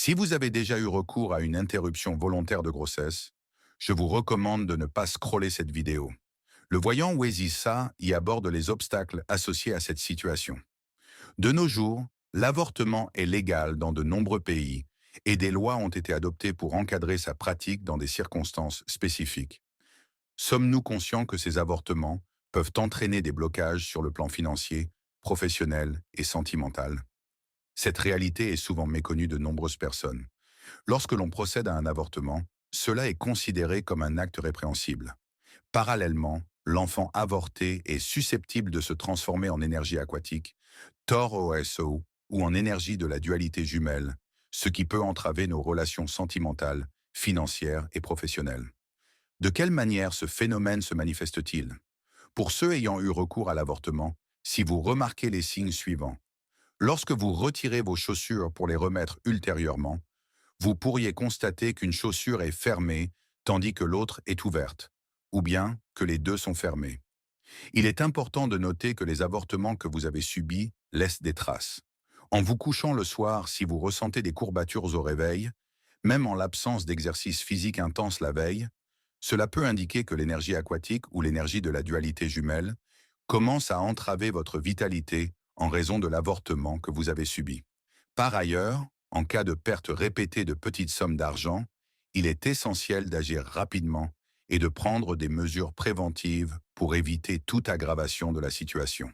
Si vous avez déjà eu recours à une interruption volontaire de grossesse, je vous recommande de ne pas scroller cette vidéo. Le voyant Wezissa y aborde les obstacles associés à cette situation. De nos jours, l'avortement est légal dans de nombreux pays et des lois ont été adoptées pour encadrer sa pratique dans des circonstances spécifiques. Sommes-nous conscients que ces avortements peuvent entraîner des blocages sur le plan financier, professionnel et sentimental? Cette réalité est souvent méconnue de nombreuses personnes. Lorsque l'on procède à un avortement, cela est considéré comme un acte répréhensible. Parallèlement, l'enfant avorté est susceptible de se transformer en énergie aquatique, TOR-OSO, ou en énergie de la dualité jumelle, ce qui peut entraver nos relations sentimentales, financières et professionnelles. De quelle manière ce phénomène se manifeste-t-il? Pour ceux ayant eu recours à l'avortement, si vous remarquez les signes suivants: lorsque vous retirez vos chaussures pour les remettre ultérieurement, vous pourriez constater qu'une chaussure est fermée tandis que l'autre est ouverte, ou bien que les deux sont fermés. Il est important de noter que les avortements que vous avez subis laissent des traces. En vous couchant le soir, si vous ressentez des courbatures au réveil, même en l'absence d'exercice physique intense la veille, cela peut indiquer que l'énergie aquatique ou l'énergie de la dualité jumelle commence à entraver votre vitalité en raison de l'avortement que vous avez subi. Par ailleurs, en cas de perte répétée de petites sommes d'argent, il est essentiel d'agir rapidement et de prendre des mesures préventives pour éviter toute aggravation de la situation.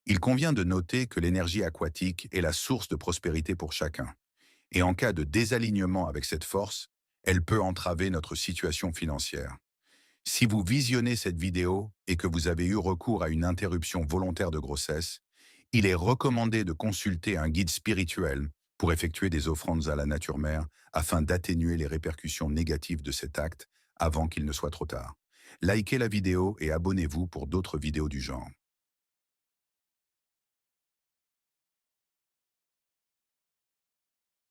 Il convient de noter que l'énergie aquatique est la source de prospérité pour chacun, et en cas de désalignement avec cette force, elle peut entraver notre situation financière. Si vous visionnez cette vidéo et que vous avez eu recours à une interruption volontaire de grossesse, il est recommandé de consulter un guide spirituel pour effectuer des offrandes à la nature mère afin d'atténuer les répercussions négatives de cet acte avant qu'il ne soit trop tard. Likez la vidéo et abonnez-vous pour d'autres vidéos du genre.